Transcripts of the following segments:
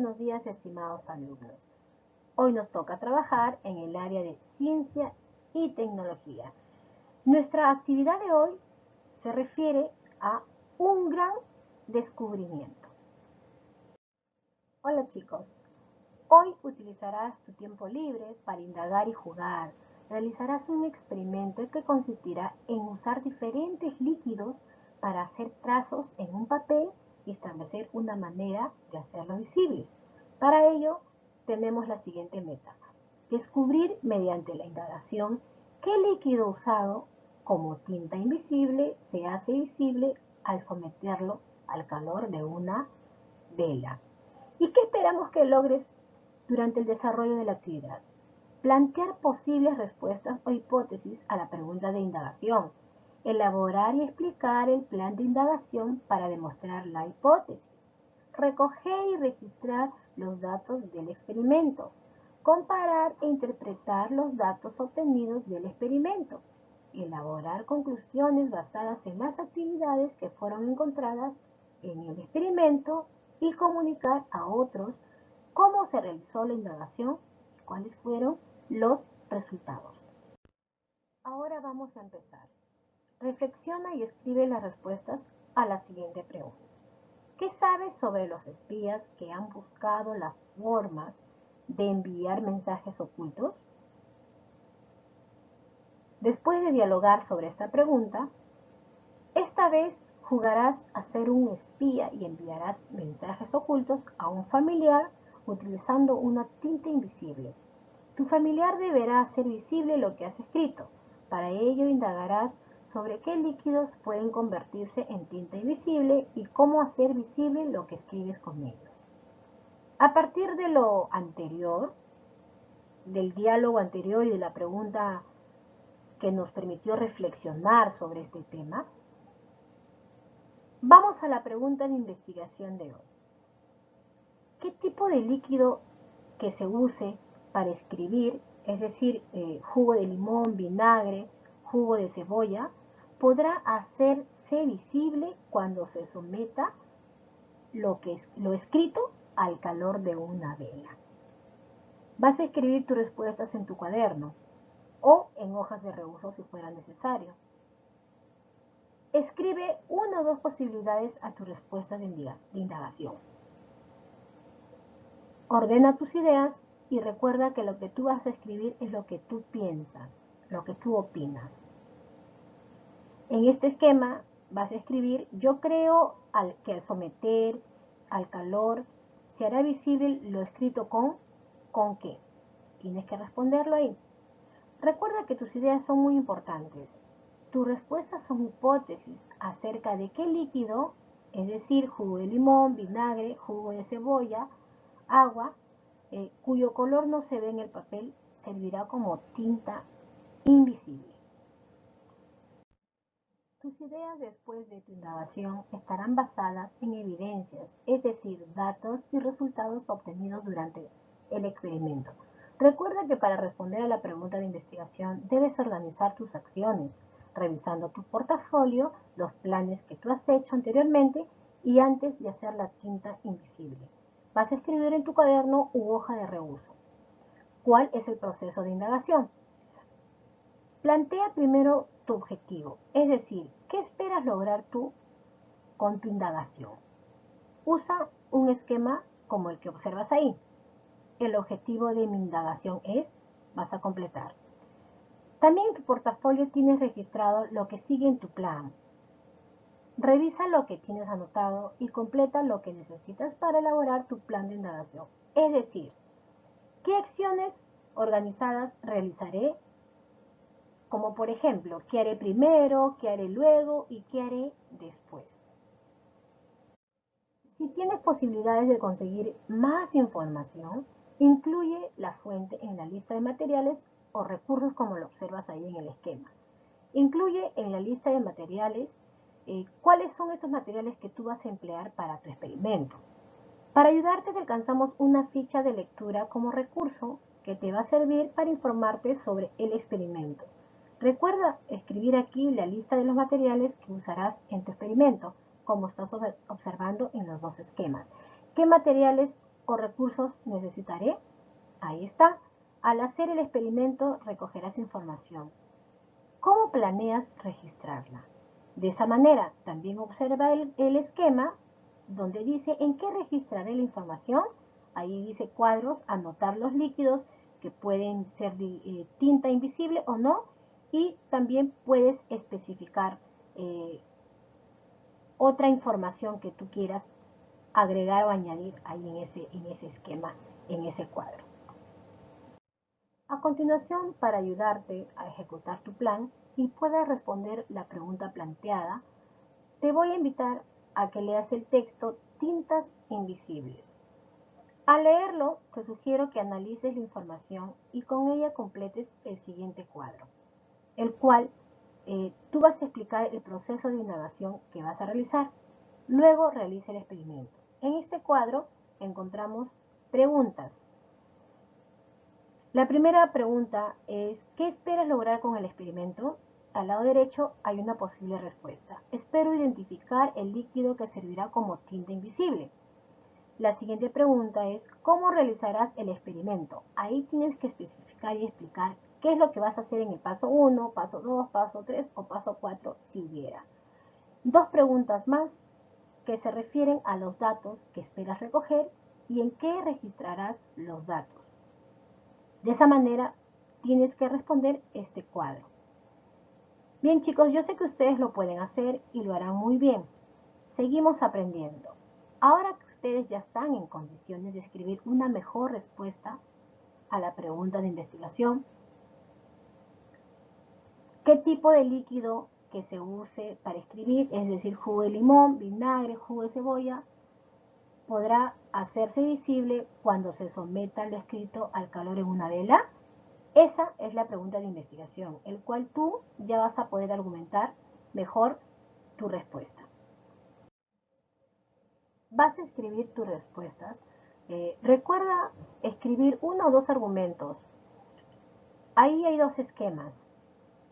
buenos días, estimados alumnos. Hoy nos toca trabajar en el área de ciencia y tecnología. Nuestra actividad de hoy se refiere a un gran descubrimiento. Hola chicos, hoy utilizarás tu tiempo libre para indagar y jugar. Realizarás un experimento que consistirá en usar diferentes líquidos para hacer trazos en un papel y establecer una manera de hacerlos visibles. Para ello, tenemos la siguiente meta: descubrir mediante la indagación qué líquido usado como tinta invisible se hace visible al someterlo al calor de una vela. ¿Y qué esperamos que logres durante el desarrollo de la actividad? Plantear posibles respuestas o hipótesis a la pregunta de indagación. Elaborar y explicar el plan de indagación para demostrar la hipótesis. Recoger y registrar los datos del experimento. Comparar e interpretar los datos obtenidos del experimento. Elaborar conclusiones basadas en las actividades que fueron encontradas en el experimento y comunicar a otros cómo se realizó la indagación y cuáles fueron los resultados. Ahora vamos a empezar. Reflexiona y escribe las respuestas a la siguiente pregunta. ¿Qué sabes sobre los espías que han buscado las formas de enviar mensajes ocultos? Después de dialogar sobre esta pregunta, esta vez jugarás a ser un espía y enviarás mensajes ocultos a un familiar utilizando una tinta invisible. Tu familiar deberá hacer visible lo que has escrito. Para ello indagarás sobre qué líquidos pueden convertirse en tinta invisible y cómo hacer visible lo que escribes con ellos. A partir de lo anterior, del diálogo anterior y de la pregunta que nos permitió reflexionar sobre este tema, vamos a la pregunta de investigación de hoy. ¿Qué tipo de líquido que se use para escribir, es decir, jugo de limón, vinagre, jugo de cebolla, podrá hacerse visible cuando se someta lo escrito al calor de una vela? Vas a escribir tus respuestas en tu cuaderno o en hojas de reuso si fuera necesario. Escribe una o dos posibilidades a tus respuestas de indagación. Ordena tus ideas y recuerda que lo que tú vas a escribir es lo que tú piensas, lo que tú opinas. En este esquema vas a escribir: yo creo que al someter al calor se hará visible lo escrito ¿con qué? Tienes que responderlo ahí. Recuerda que tus ideas son muy importantes. Tus respuestas son hipótesis acerca de qué líquido, es decir, jugo de limón, vinagre, jugo de cebolla, agua, cuyo color no se ve en el papel, servirá como tinta invisible. Tus ideas después de tu indagación estarán basadas en evidencias, es decir, datos y resultados obtenidos durante el experimento. Recuerda que para responder a la pregunta de investigación debes organizar tus acciones, revisando tu portafolio, los planes que tú has hecho anteriormente y antes de hacer la tinta invisible. Vas a escribir en tu cuaderno u hoja de reuso. ¿Cuál es el proceso de indagación? Plantea primero tu objetivo, es decir, ¿qué esperas lograr tú con tu indagación? Usa un esquema como el que observas ahí. El objetivo de mi indagación es, vas a completar. También en tu portafolio tienes registrado lo que sigue en tu plan. Revisa lo que tienes anotado y completa lo que necesitas para elaborar tu plan de indagación. Es decir, ¿qué acciones organizadas realizaré? Como por ejemplo, ¿qué haré primero? ¿Qué haré luego? ¿Y qué haré después? Si tienes posibilidades de conseguir más información, incluye la fuente en la lista de materiales o recursos como lo observas ahí en el esquema. Incluye en la lista de materiales cuáles son esos materiales que tú vas a emplear para tu experimento. Para ayudarte te alcanzamos una ficha de lectura como recurso que te va a servir para informarte sobre el experimento. Recuerda escribir aquí la lista de los materiales que usarás en tu experimento, como estás observando en los dos esquemas. ¿Qué materiales o recursos necesitaré? Ahí está. Al hacer el experimento recogerás información. ¿Cómo planeas registrarla? De esa manera, también observa el esquema donde dice en qué registraré la información. Ahí dice cuadros, anotar los líquidos que pueden ser de tinta invisible o no. Y también puedes especificar otra información que tú quieras agregar o añadir ahí en ese esquema, en ese cuadro. A continuación, para ayudarte a ejecutar tu plan y puedas responder la pregunta planteada, te voy a invitar a que leas el texto Tintas Invisibles. Al leerlo, te sugiero que analices la información y con ella completes el siguiente cuadro, el cual tú vas a explicar el proceso de indagación que vas a realizar. Luego realiza el experimento. En este cuadro encontramos preguntas. La primera pregunta es, ¿qué esperas lograr con el experimento? Al lado derecho hay una posible respuesta. Espero identificar el líquido que servirá como tinta invisible. La siguiente pregunta es, ¿cómo realizarás el experimento? Ahí tienes que especificar y explicar qué es lo que vas a hacer en el paso 1, paso 2, paso 3 o paso 4 si hubiera. Dos preguntas más que se refieren a los datos que esperas recoger y en qué registrarás los datos. De esa manera tienes que responder este cuadro. Bien chicos, yo sé que ustedes lo pueden hacer y lo harán muy bien. Seguimos aprendiendo. Ahora que ustedes ya están en condiciones de escribir una mejor respuesta a la pregunta de investigación, ¿qué tipo de líquido que se use para escribir, es decir, jugo de limón, vinagre, jugo de cebolla, podrá hacerse visible cuando se someta lo escrito al calor en una vela? Esa es la pregunta de investigación, el cual tú ya vas a poder argumentar mejor tu respuesta. Vas a escribir tus respuestas. Recuerda escribir uno o dos argumentos. Ahí hay dos esquemas.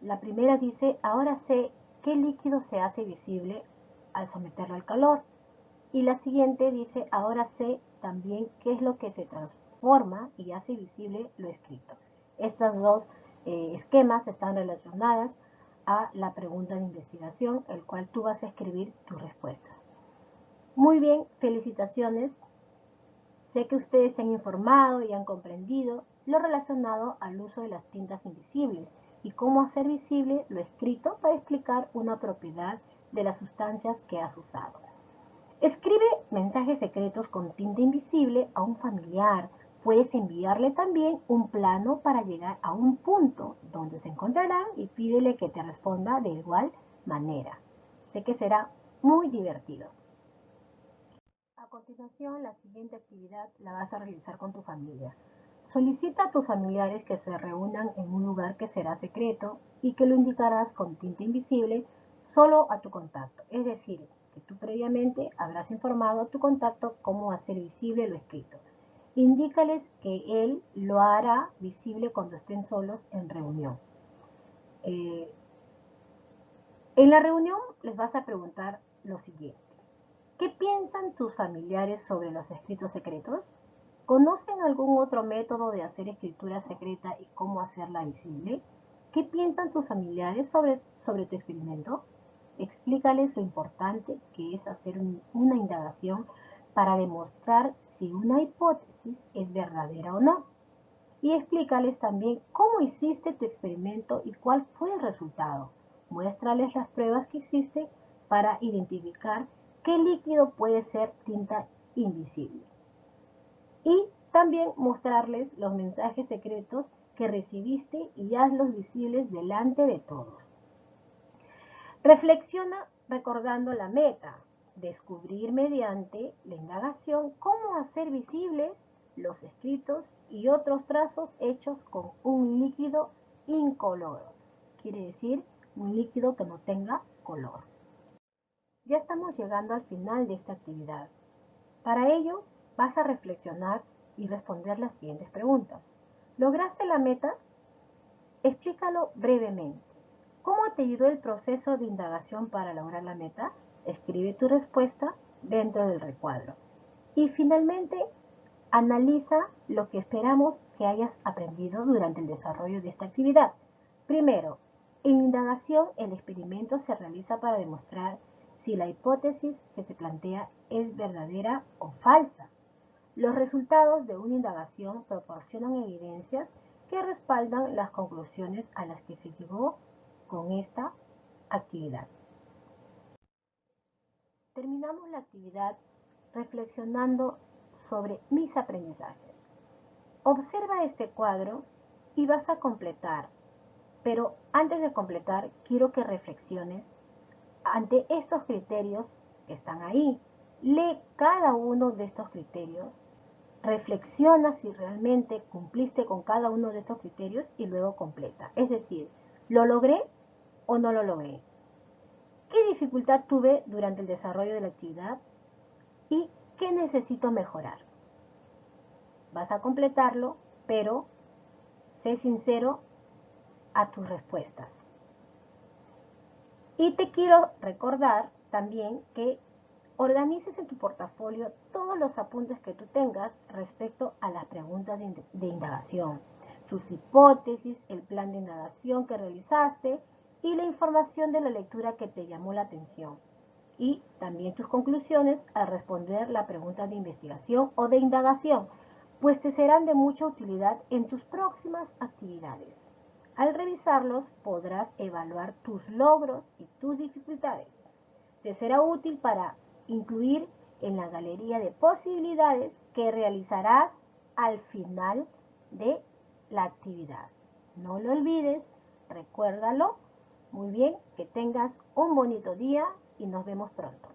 La primera dice, ahora sé qué líquido se hace visible al someterlo al calor. Y la siguiente dice, ahora sé también qué es lo que se transforma y hace visible lo escrito. Estas dos esquemas están relacionadas a la pregunta de investigación, el cual tú vas a escribir tus respuestas. Muy bien, felicitaciones. Sé que ustedes se han informado y han comprendido lo relacionado al uso de las tintas invisibles y cómo hacer visible lo escrito para explicar una propiedad de las sustancias que has usado. Escribe mensajes secretos con tinta invisible a un familiar. Puedes enviarle también un plano para llegar a un punto donde se encontrarán y pídele que te responda de igual manera. Sé que será muy divertido. A continuación, la siguiente actividad la vas a realizar con tu familia. Solicita a tus familiares que se reúnan en un lugar que será secreto y que lo indicarás con tinta invisible solo a tu contacto. Es decir, que tú previamente habrás informado a tu contacto cómo hacer visible lo escrito. Indícales que él lo hará visible cuando estén solos en reunión. En la reunión les vas a preguntar lo siguiente. ¿Qué piensan tus familiares sobre los escritos secretos? ¿Conocen algún otro método de hacer escritura secreta y cómo hacerla visible? ¿Qué piensan tus familiares sobre tu experimento? Explícales lo importante que es hacer una indagación para demostrar si una hipótesis es verdadera o no. Y explícales también cómo hiciste tu experimento y cuál fue el resultado. Muéstrales las pruebas que hiciste para identificar qué líquido puede ser tinta invisible. Y también mostrarles los mensajes secretos que recibiste y hazlos visibles delante de todos. Reflexiona recordando la meta, descubrir mediante la indagación cómo hacer visibles los escritos y otros trazos hechos con un líquido incoloro. Quiere decir, un líquido que no tenga color. Ya estamos llegando al final de esta actividad. Para ello, vas a reflexionar y responder las siguientes preguntas. ¿Lograste la meta? Explícalo brevemente. ¿Cómo te ayudó el proceso de indagación para lograr la meta? Escribe tu respuesta dentro del recuadro. Y finalmente, Analiza lo que esperamos que hayas aprendido durante el desarrollo de esta actividad. Primero, en indagación, el experimento se realiza para demostrar si la hipótesis que se plantea es verdadera o falsa. Los resultados de una indagación proporcionan evidencias que respaldan las conclusiones a las que se llegó con esta actividad. Terminamos la actividad reflexionando sobre mis aprendizajes. Observa este cuadro y vas a completar, pero antes de completar quiero que reflexiones ante estos criterios que están ahí. Lee cada uno de estos criterios, reflexiona si realmente cumpliste con cada uno de estos criterios y luego completa. Es decir, ¿lo logré o no lo logré? ¿Qué dificultad tuve durante el desarrollo de la actividad? ¿Y qué necesito mejorar? Vas a completarlo, pero sé sincero a tus respuestas. Y te quiero recordar también que organices en tu portafolio todos los apuntes que tú tengas respecto a las preguntas de indagación, tus hipótesis, el plan de indagación que realizaste y la información de la lectura que te llamó la atención. Y también tus conclusiones al responder la pregunta de investigación o de indagación, pues te serán de mucha utilidad en tus próximas actividades. Al revisarlos podrás evaluar tus logros y tus dificultades. Te será útil para incluir en la galería de posibilidades que realizarás al final de la actividad. No lo olvides, recuérdalo. Muy bien, que tengas un bonito día y nos vemos pronto.